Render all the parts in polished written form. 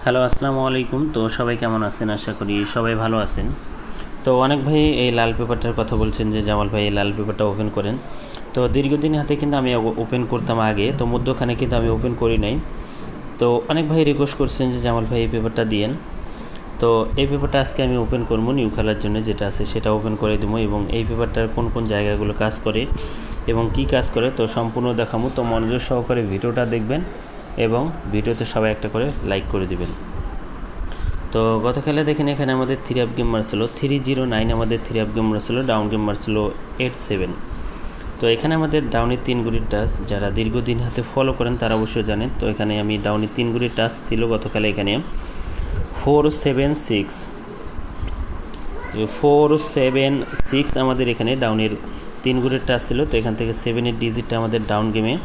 Hello, আসসালামু আলাইকুম। তো সবাই কেমন আছেন? আশা করি সবাই ভালো আছেন। তো অনেক ভাই এই লাল পেপারটার কথা বলছেন যে জামাল ভাই এই লাল পেপারটা ওপেন করেন। তো দীর্ঘদিন হাতে কিন্তু আমি ওপেন করতাম আগে, তো মধ্যখানে কিন্তু আমি ওপেন করি নাই। তো অনেক ভাই রিকোয়েস্ট করছেন যে জামাল ভাই এই পেপারটা দিয়েন। তো এই পেপারটা আজকে আমি ওপেন করবো নিউ খেলার জন্য, যেটা আছে সেটা ওপেন করে দেবো এবং এই পেপারটার কোন কোন জায়গাগুলো কাজ করে এবং কি কাজ করে তো সম্পূর্ণ দেখাবো। তো মনোযোগ সহকারে ভিডিওটা দেখবেন এবং ভিডিওতে সবাই একটা করে লাইক করে দিবেন। তো গত খেলা দেখেন এখানে আমাদের 3 আপ গেম মারছিল 309, আমাদের 3 আপ গেম মারছিল, ডাউন গেম মারছিল 87। তো এখানে আমাদের ডাউনের 3 গুড়ির টাচ যারা দীর্ঘদিন হাতে ফলো করেন তারা অবশ্যই জানেন। তো এখানে আমি ডাউনের 3 গুড়ির টাচ ছিল গত খেলা এখানে 476 আমাদের এখানে ডাউনের 3 গুড়ির টাচ ছিল। তো এখান থেকে 7-এর ডিজিটটা আমাদের ডাউন গেমে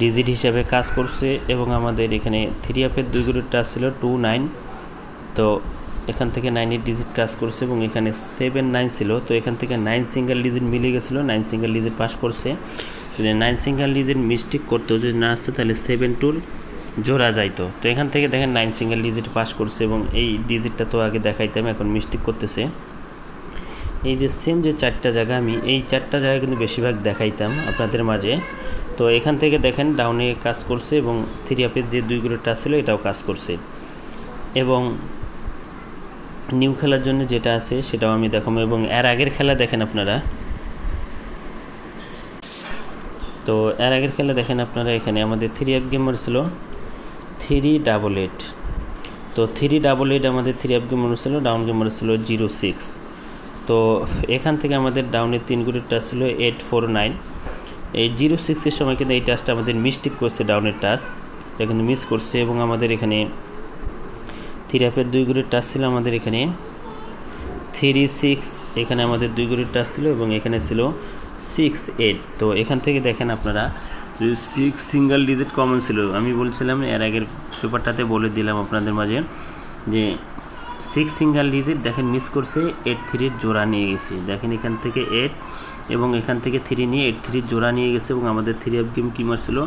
ডিজিট হিসাবে কাজ করছে এবং আমাদের এখানে 3 আপের 2 গুড়ির টাচ ছিল 29। তো এখান থেকে 9-এর ডিজিট কাজ করছে এবং এখানে 7-9 ছিল। তো এখান থেকে 9 সিঙ্গেল ডিজিট মিলে গেছিলো, 9 সিঙ্গেল ডিজিট পাস করছে। যদি 9 সিঙ্গেল ডিজিট মিস্টেক করতো, যদি না আসতো তাহলে 7-2 জোড়া যাইতো। তো এখান থেকে দেখেন 9 সিঙ্গেল ডিজিট পাস করছে এবং এই ডিজিটটা তো আগে দেখাইতাম, এখন মিস্টেক করতেছে। এই যে সেম যে 4টা জায়গা আমি এই 4টা জায়গা কিন্তু বেশিরভাগ দেখাইতাম আপনাদের মাঝে। তো এখান থেকে দেখেন ডাউনে কাজ করছে এবং 3 আপের যে 2 গুলোর টাচ ছিল এটাও কাজ করছে এবং নিউ খেলার জন্য যেটা আছে সেটাও আমি দেখাবো এবং এর আগের খেলা দেখেন আপনারা। তো এর আগের খেলা দেখেন আপনারা, এখানে আমাদের 3 আপ গেমার ছিল 388। তো 388 আমাদের 3 আপ গেমার ছিল, ডাউন গেমার ছিল 06। তো এখান থেকে আমাদের ডাউনের 3 গুড়ির টাচ ছিল 849। এই 06-এর সময় কিন্তু এই টাচটা আমাদের মিস্টেক করছে, ডাউনের টাচ এটা কিন্তু মিস করছে এবং আমাদের এখানে 3 আপের 2 গুড়ির টাচ ছিল আমাদের এখানে 36। এখানে আমাদের 2 গুড়ির টাচ ছিল এবং এখানে ছিল 68। তো এখান থেকে দেখেন আপনারা 6 সিঙ্গেল ডিজিট কমন ছিল। আমি বলছিলাম এর আগের পেপারটাতে বলে দিলাম আপনাদের মাঝে যে 6 সিঙ্গেল ডিজিট দেখেন মিস করছে, 83-র জোড়া নিয়ে গেছে। দেখেন এখান থেকে 8 এবং এখান থেকে 3 নিয়ে 83-র জোড়া নিয়ে গেছে এবং আমাদের 3 আপ গেম কী মারছিল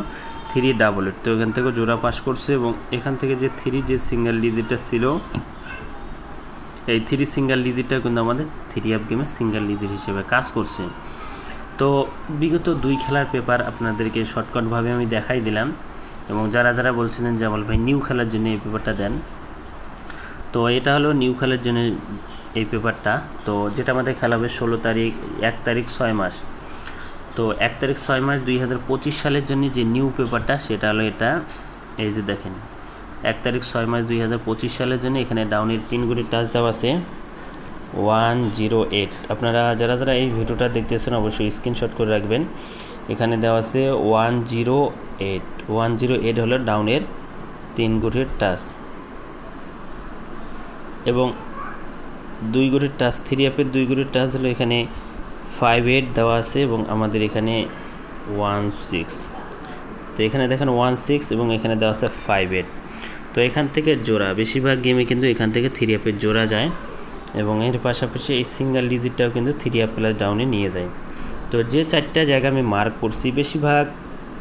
388। তো এখান থেকে জোড়া পাস করছে এবং এখান থেকে যে 3 যে সিঙ্গেল ডিজিটটা ছিল এই 3 সিঙ্গেল ডিজিটটা কিন্তু আমাদের 3 আপ গেমের সিঙ্গেল ডিজিট হিসেবে কাজ করছে। তো বিগত 2 খেলার পেপার আপনাদেরকে শর্টকাটভাবে আমি দেখাই দিলাম এবং যারা যারা বলছিলেন জামাল ভাই নিউ খেলার জন্য এই পেপারটা দেন, তো এটা হলো নিউ খেলার জন্য এই পেপারটা। তো যেটা আমাদের খেলা হবে 16 তারিখ 1 তারিখ 6 মাস। তো 1 তারিখ 6 মাস 2025 সালের জন্য যে নিউ পেপারটা সেটা হলো এটা। এই যে দেখেন 1 তারিখ 6 মাস 2025 সালের জন্য এখানে ডাউনের 3 গুড়ির টাচ দেওয়া আছে 108। আপনারা যারা যারা এই ভিডিওটা দেখতেছেন অবশ্যই স্ক্রিনশট করে রাখবেন। এখানে দেওয়া আছে 108 হলো ডাউনের 3 গুড়ির টাচ এবং 2 গুড়ির টাচ 3 আপের 2 গুড়ির টাচ হলো এখানে 58 দেওয়া আছে এবং আমাদের এখানে 16। তো এখানে দেখেন 16 এবং এখানে দেওয়া আছে 58। তো এখান থেকে জোড়া বেশিরভাগ গেমে কিন্তু এখান থেকে 3 আপের জোড়া যায় এবং এর পাশাপাশি এই সিঙ্গেল ডিজিটটাও কিন্তু 3 আপ প্লাস ডাউনে নিয়ে যায়। তো যে 4টা জায়গা আমি মার্ক করছি, বেশিরভাগ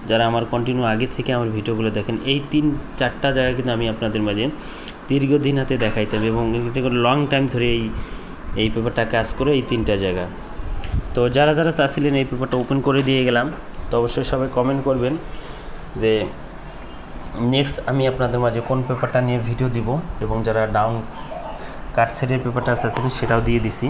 যারা আমার কন্টিনিউ আগে থেকে আমার ভিডিওগুলো দেখেন এই 3-4টা জায়গা কিন্তু আমি আপনাদের মাঝে দীর্ঘদিন হাতে দেখাইতাম এবং লং টাইম ধরে এই পেপারটা কাজ করে এই 3টা জায়গা। তো যারা যারা চাচ্ছিলেন এই পেপারটা ওপেন করে দিয়ে গেলাম, তো অবশ্যই সবাই কমেন্ট করবেন যে নেক্সট আমি আপনাদের মাঝে কোন পেপারটা নিয়ে ভিডিও দিব এবং যারা ডাউন কাট সেটের পেপারটা চাচ্ছিলেন সেটাও দিয়ে দিছি।